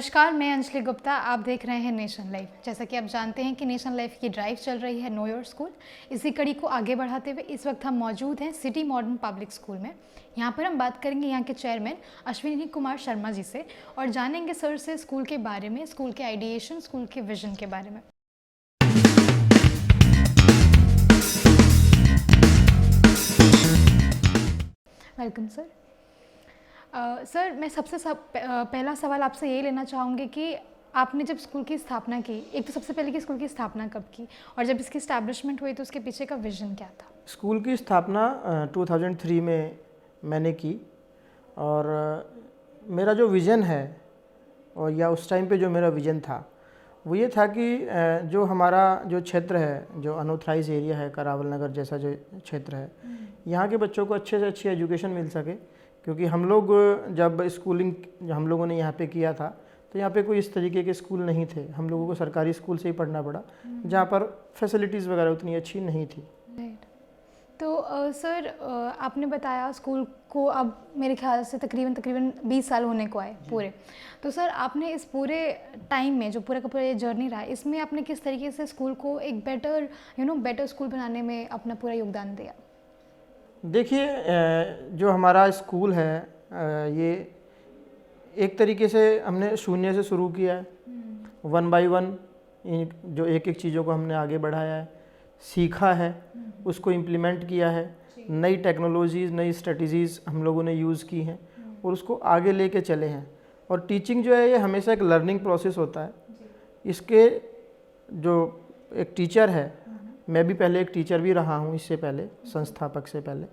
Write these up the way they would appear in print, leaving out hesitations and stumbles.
नमस्कार, मैं अंजलि गुप्ता। आप देख रहे हैं नेशन लाइव। जैसा कि आप जानते हैं कि नेशन लाइव की ड्राइव चल रही है नो योर स्कूल। इसी कड़ी को आगे बढ़ाते हुए इस वक्त हम मौजूद हैं सिटी मॉडर्न पब्लिक स्कूल में। यहाँ पर हम बात करेंगे यहाँ के चेयरमैन अश्विनी कुमार शर्मा जी से और जानेंगे सर से स्कूल के बारे में, स्कूल के आइडिएशन, स्कूल के विजन के बारे में। Welcome sir. सर, मैं पहला सवाल आपसे ये लेना चाहूँगी कि आपने जब स्कूल की स्थापना की, एक तो सबसे पहले कि स्कूल की स्थापना कब की और जब इसकी इस्टेब्लिशमेंट हुई तो उसके पीछे का विजन क्या था? स्कूल की स्थापना 2003 में मैंने की और मेरा जो विज़न है और या उस टाइम पे जो मेरा विज़न था वो ये था कि जो हमारा जो क्षेत्र है, जो अनऑथराइज एरिया है, करावल नगर जैसा जो क्षेत्र है, यहाँ के बच्चों को अच्छे से अच्छी एजुकेशन मिल सके। क्योंकि हम लोग जब स्कूलिंग हम लोगों ने यहाँ पे किया था तो यहाँ पे कोई इस तरीके के स्कूल नहीं थे। हम लोगों को सरकारी स्कूल से ही पढ़ना पड़ा जहाँ पर फैसिलिटीज़ वगैरह उतनी अच्छी नहीं थी। तो सर, आपने बताया स्कूल को अब मेरे ख्याल से तकरीबन 20 साल होने को आए पूरे। तो सर, आपने इस पूरे टाइम में जो पूरा का पूरा ये जर्नी रहा, इसमें आपने किस तरीके से स्कूल को एक बेटर स्कूल बनाने में अपना पूरा योगदान दिया? देखिए, जो हमारा स्कूल है ये एक तरीके से हमने शून्य से शुरू किया है। 1 बाय 1 जो एक एक चीज़ों को हमने आगे बढ़ाया है, सीखा है, उसको इम्प्लीमेंट किया है, नई टेक्नोलॉजीज़, नई स्ट्रेटजीज़ हम लोगों ने यूज़ की हैं और उसको आगे लेके चले हैं। और टीचिंग जो है ये हमेशा एक लर्निंग प्रोसेस होता है। इसके जो एक टीचर है, मैं भी पहले एक टीचर भी रहा हूँ, इससे पहले संस्थापक से पहले।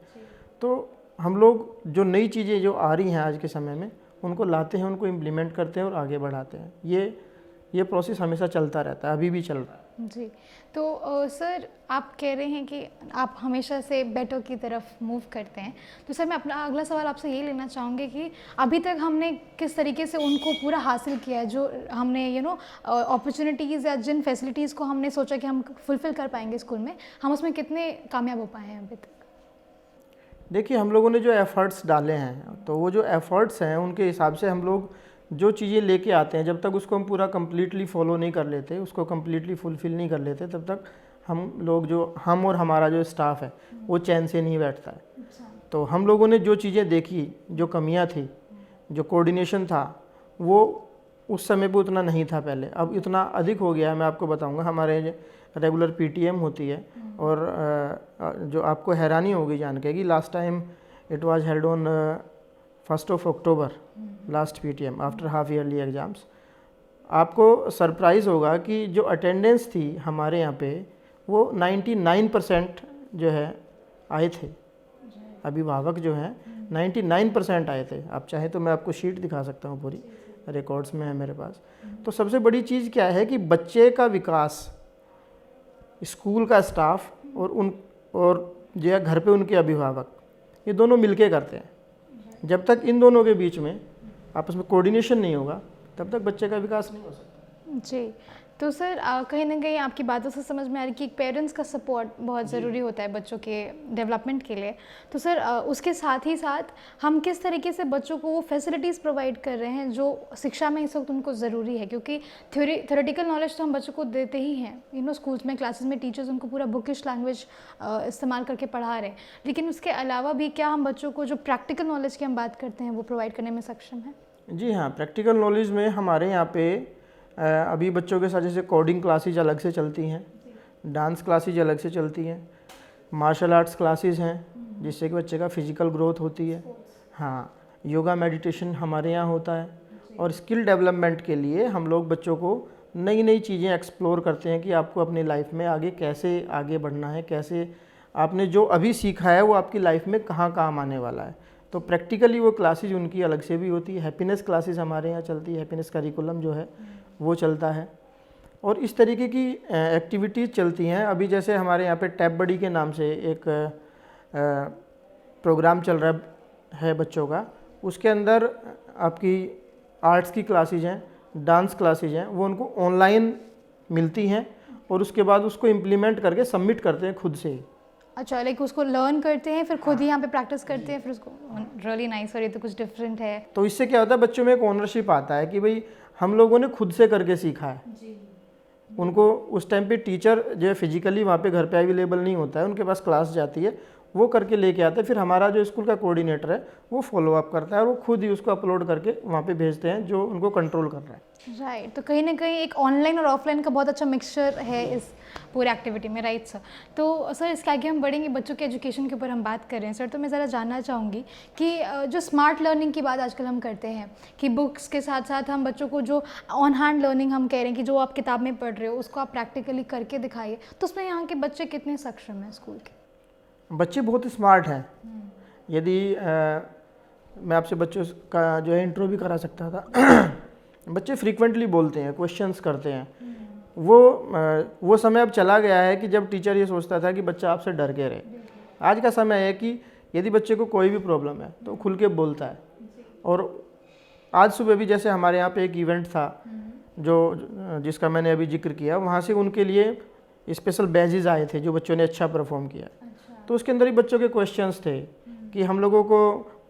तो हम लोग जो नई चीज़ें जो आ रही हैं आज के समय में उनको लाते हैं, उनको इम्प्लीमेंट करते हैं और आगे बढ़ाते हैं। ये प्रोसेस हमेशा चलता रहता है, अभी भी चल रहा है जी। तो सर, आप कह रहे हैं कि आप हमेशा से बेटर की तरफ मूव करते हैं। तो सर, मैं अपना अगला सवाल आपसे ये लेना चाहूँगी कि अभी तक हमने किस तरीके से उनको पूरा हासिल किया है, जो हमने अपॉर्चुनिटीज़ या जिन फैसिलिटीज़ को हमने सोचा कि हम फुलफ़िल कर पाएंगे स्कूल में, हम उसमें कितने कामयाब हो पाए हैं अभी तक? देखिए, हम लोगों ने जो एफ़र्ट्स डाले हैं तो वो जो एफ़र्ट्स हैं उनके हिसाब से हम लोग जो चीज़ें लेके आते हैं, जब तक उसको हम पूरा कम्प्लीटली फॉलो नहीं कर लेते, उसको कम्प्लीटली फुलफ़िल नहीं कर लेते, तब तक हम और हमारा जो स्टाफ है वो चैन से नहीं बैठता है। तो हम लोगों ने जो चीज़ें देखी, जो कमियां थी, जो कोऑर्डिनेशन था, वो उस समय पे उतना नहीं था पहले, अब इतना अधिक हो गया है। मैं आपको बताऊंगा, हमारे रेगुलर पीटीएम होती है और जो आपको हैरानी होगी जान के कि last time it was held on 1 October, last PTM after half yearly exams. आपको सरप्राइज़ होगा कि जो अटेंडेंस थी हमारे यहाँ पे वो 99% जो है आए थे। अभिभावक जो हैं 99% आए थे। आप चाहे तो मैं आपको शीट दिखा सकता हूँ, पूरी रिकॉर्ड्स में है मेरे पास। तो सबसे बड़ी चीज़ क्या है कि बच्चे का विकास स्कूल का स्टाफ और जो है घर पे उनके अभिभावक, ये दोनों मिलके करते हैं। जब तक इन दोनों के बीच में आपस में कोऑर्डिनेशन नहीं होगा तब तक बच्चे का विकास नहीं हो सकता। जी। तो सर, कहीं ना कहीं आपकी बातों से समझ में आ रही है कि पेरेंट्स का सपोर्ट बहुत ज़रूरी होता है बच्चों के डेवलपमेंट के लिए। तो सर, उसके साथ ही साथ हम किस तरीके से बच्चों को वो फैसिलिटीज़ प्रोवाइड कर रहे हैं जो शिक्षा में इस वक्त उनको ज़रूरी है? क्योंकि थ्योरेटिकल नॉलेज तो हम बच्चों को देते ही हैं, स्कूल्स में, क्लासेस में टीचर्स उनको पूरा बुकिश लैंग्वेज इस्तेमाल करके पढ़ा रहे हैं, लेकिन उसके अलावा भी क्या हम बच्चों को जो प्रैक्टिकल नॉलेज की हम बात करते हैं वो प्रोवाइड करने में सक्षम हैं? जी हाँ, प्रैक्टिकल नॉलेज में हमारे यहाँ पे अभी बच्चों के साथ जैसे कोडिंग क्लासेज अलग से चलती हैं, डांस क्लासेज अलग से चलती हैं, मार्शल आर्ट्स क्लासेज हैं जिससे कि बच्चे का फिजिकल ग्रोथ होती है। हाँ, योगा मेडिटेशन हमारे यहाँ होता है। और स्किल डेवलपमेंट के लिए हम लोग बच्चों को नई नई चीज़ें एक्सप्लोर करते हैं कि आपको अपनी लाइफ में आगे कैसे आगे बढ़ना है, कैसे आपने जो अभी सीखा है वो आपकी लाइफ में कहाँ काम आने वाला है। तो प्रैक्टिकली वो क्लासेज उनकी अलग से भी होती है। हैप्पीनेस क्लासेज हमारे यहाँ चलती है, हैप्पीनेस करिकुलम जो है वो चलता है। और इस तरीके की एक्टिविटीज़ चलती हैं। अभी जैसे हमारे यहाँ पे टैब बडी के नाम से एक प्रोग्राम चल रहा है बच्चों का, उसके अंदर आपकी आर्ट्स की क्लासेज हैं, डांस क्लासेज हैं, वो उनको ऑनलाइन मिलती हैं और उसके बाद उसको इम्प्लीमेंट करके सबमिट करते हैं खुद से ही। अच्छा, लाइक उसको लर्न करते हैं, फिर खुद ही यहाँ पे प्रैक्टिस करते हैं, फिर उसको रियली नाइस। और ये तो कुछ डिफरेंट है। तो इससे क्या होता है, बच्चों में एक ओनरशिप आता है कि भाई हम लोगों ने खुद से करके सीखा है। उनको उस टाइम पे टीचर जो है फिजिकली वहाँ पे घर पे अवेलेबल नहीं होता है, उनके पास क्लास जाती है, वो करके लेके आते हैं, फिर हमारा जो स्कूल का कोऑर्डिनेटर है वो फॉलो अप करता है और वो खुद ही उसको अपलोड करके वहाँ पे भेजते हैं जो उनको कंट्रोल कर रहा है। राइट, तो कहीं ना कहीं एक ऑनलाइन और ऑफलाइन का बहुत अच्छा मिक्सचर है इस पूरे एक्टिविटी में, राइट सर। तो सर इसके आगे हम बढ़ेंगे, बच्चों के एजुकेशन के ऊपर हम बात कर रहे हैं सर, तो मैं ज़रा जानना चाहूँगी कि जो स्मार्ट लर्निंग की बात आजकल हम करते हैं कि बुक्स के साथ साथ हम बच्चों को जो ऑन हैंड लर्निंग हम कह रहे हैं कि जो आप किताब में पढ़ रहे हो उसको आप प्रैक्टिकली करके दिखाइए, तो उसमें यहाँ के बच्चे कितने सक्षम हैं स्कूल के? बच्चे बहुत स्मार्ट हैं। यदि मैं आपसे बच्चों का जो है इंट्रो भी करा सकता था बच्चे फ्रीक्वेंटली बोलते हैं, क्वेश्चंस करते हैं। वो समय अब चला गया है कि जब टीचर ये सोचता था कि बच्चा आपसे डर के रहे। आज का समय है कि यदि बच्चे को कोई भी प्रॉब्लम है तो खुल के बोलता है। और आज सुबह भी जैसे हमारे यहाँ पे एक इवेंट था जिसका मैंने अभी जिक्र किया, वहाँ से उनके लिए स्पेशल बैजेस आए थे जो बच्चों ने अच्छा परफॉर्म किया। तो उसके अंदर ही बच्चों के क्वेश्चंस थे कि हम लोगों को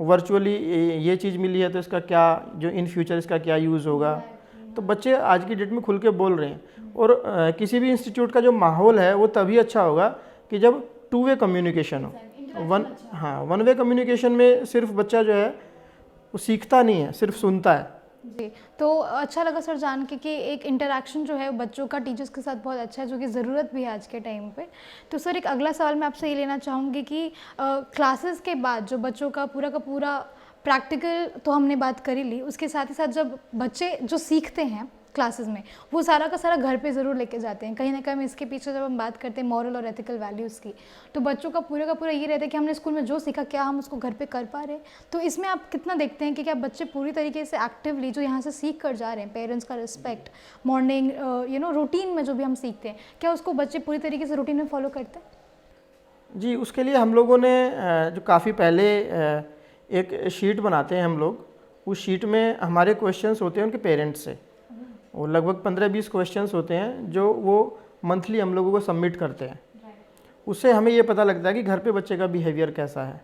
वर्चुअली ये चीज़ मिली है तो इसका क्या, जो इन फ्यूचर इसका क्या यूज़ होगा। तो बच्चे आज की डेट में खुल के बोल रहे हैं। और किसी भी इंस्टीट्यूट का जो माहौल है वो तभी अच्छा होगा कि जब टू वे कम्युनिकेशन हो। वन वे कम्युनिकेशन में सिर्फ बच्चा जो है वो सीखता नहीं है, सिर्फ सुनता है। जी, तो अच्छा लगा सर जान के कि एक इंटरेक्शन जो है बच्चों का टीचर्स के साथ बहुत अच्छा है, जो कि ज़रूरत भी है आज के टाइम पे। तो सर एक अगला सवाल मैं आपसे ये लेना चाहूँगी कि क्लासेस के बाद जो बच्चों का पूरा प्रैक्टिकल तो हमने बात कर ही ली, उसके साथ ही साथ जब बच्चे जो सीखते हैं क्लासेस में वो सारा का सारा घर पे ज़रूर लेके जाते हैं। कहीं ना कहीं इसके पीछे जब हम बात करते हैं मॉरल और एथिकल वैल्यूज़ की, तो बच्चों का पूरा ये रहता है कि हमने स्कूल में जो सीखा क्या हम उसको घर पे कर पा रहे हैं। तो इसमें आप कितना देखते हैं कि क्या बच्चे पूरी तरीके से एक्टिवली जो यहाँ से सीख कर जा रहे हैं, पेरेंट्स का रिस्पेक्ट, मॉर्निंग रूटीन में जो भी हम सीखते हैं, क्या उसको बच्चे पूरी तरीके से रूटीन में फॉलो करते हैं? जी, उसके लिए हम लोगों ने जो काफ़ी पहले एक शीट बनाते हैं हम लोग, उस शीट में हमारे क्वेश्चंस होते हैं उनके पेरेंट्स से। वो लगभग 15-20 क्वेश्चंस होते हैं जो वो मंथली हम लोगों को सबमिट करते हैं। उससे हमें ये पता लगता है कि घर पे बच्चे का बिहेवियर कैसा है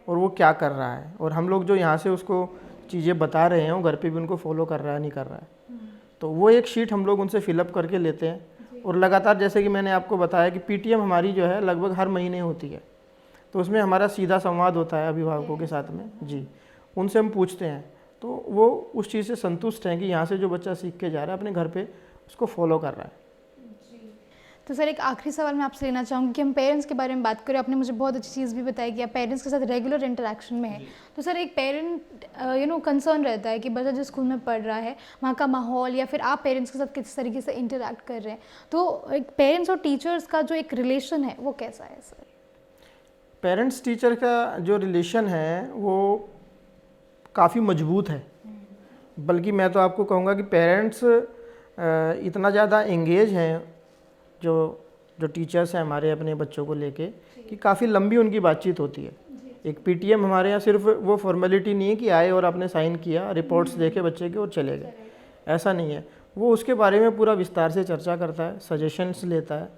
और वो क्या कर रहा है, और हम लोग जो यहाँ से उसको चीज़ें बता रहे हैं वो घर पे भी उनको फॉलो कर रहा है नहीं कर रहा है। तो वो एक शीट हम लोग उनसे फिलअप करके लेते हैं। और लगातार, जैसे कि मैंने आपको बताया कि पीटीएम हमारी जो है लगभग हर महीने होती है, तो उसमें हमारा सीधा संवाद होता है अभिभावकों के साथ में। जी, उनसे हम पूछते हैं, तो वो उस चीज़ से संतुष्ट हैं कि यहाँ से जो बच्चा सीख के जा रहा है अपने घर पे उसको फॉलो कर रहा है। तो सर एक आखिरी सवाल मैं आपसे लेना चाहूँगी कि हम पेरेंट्स के बारे में बात करें। आपने मुझे बहुत अच्छी चीज़ भी बताई कि आप पेरेंट्स के साथ रेगुलर इंटरेक्शन में है। तो सर एक पेरेंट कंसर्न रहता है कि बच्चा जिस स्कूल में पढ़ रहा है वहाँ का माहौल, या फिर आप पेरेंट्स के साथ किस तरीके से इंटरेक्ट कर रहे हैं, तो एक पेरेंट्स और टीचर्स का जो एक रिलेशन है वो कैसा है सर? पेरेंट्स टीचर का जो रिलेशन है वो काफ़ी मजबूत है। बल्कि मैं तो आपको कहूँगा कि पेरेंट्स इतना ज़्यादा एंगेज हैं जो टीचर्स हैं हमारे अपने बच्चों को लेके, कि काफ़ी लंबी उनकी बातचीत होती है। एक पीटीएम हमारे यहाँ सिर्फ वो फॉर्मेलिटी नहीं है कि आए और आपने साइन किया, रिपोर्ट्स देखे बच्चे के और चले गए, ऐसा नहीं है। वो उसके बारे में पूरा विस्तार से चर्चा करता है, सजेशंस लेता है।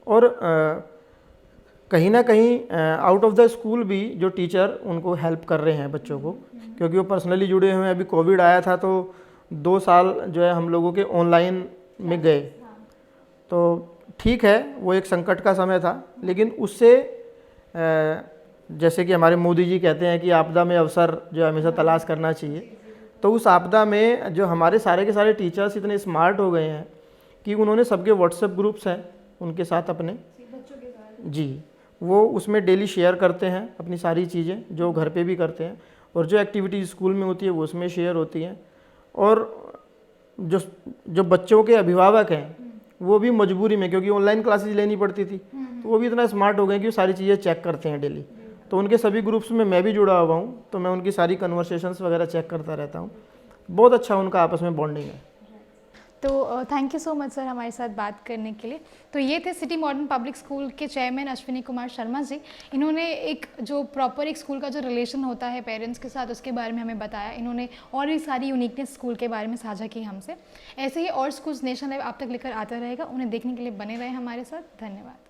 और कहीं ना कहीं आउट ऑफ द स्कूल भी जो टीचर उनको हेल्प कर रहे हैं बच्चों को, क्योंकि वो पर्सनली जुड़े हुए हैं। अभी कोविड आया था तो 2 साल जो है हम लोगों के ऑनलाइन में गए, तो ठीक है वो एक संकट का समय था, लेकिन उससे जैसे कि हमारे मोदी जी कहते हैं कि आपदा में अवसर जो हमेशा तलाश करना चाहिए, तो उस आपदा में जो हमारे सारे के सारे टीचर्स इतने स्मार्ट हो गए हैं कि उन्होंने सबके व्हाट्सएप ग्रुप्स हैं उनके साथ अपने, जी, वो उसमें डेली शेयर करते हैं अपनी सारी चीज़ें जो घर पे भी करते हैं, और जो एक्टिविटीज़ स्कूल में होती है वो उसमें शेयर होती हैं। और जो बच्चों के अभिभावक हैं वो भी मजबूरी में, क्योंकि ऑनलाइन क्लासेस लेनी पड़ती थी, तो वो भी इतना स्मार्ट हो गए कि वो सारी चीज़ें चेक करते हैं डेली। तो उनके सभी ग्रुप्स में मैं भी जुड़ा हुआ हूँ, तो मैं उनकी सारी कन्वर्सेशंस वगैरह चेक करता रहता हूँ। बहुत अच्छा उनका आपस में बॉन्डिंग है। तो thank you so much sir हमारे साथ बात करने के लिए। तो ये थे सिटी मॉडर्न पब्लिक स्कूल के चेयरमैन अश्विनी कुमार शर्मा जी। इन्होंने एक जो प्रॉपर एक स्कूल का जो रिलेशन होता है पेरेंट्स के साथ उसके बारे में हमें बताया। इन्होंने और भी सारी यूनिकनेस स्कूल के बारे में साझा की हमसे। ऐसे ही और स्कूल्स नेशन लाइव आप तक लेकर आता रहेगा। उन्हें देखने के लिए बने रहे हमारे साथ। धन्यवाद।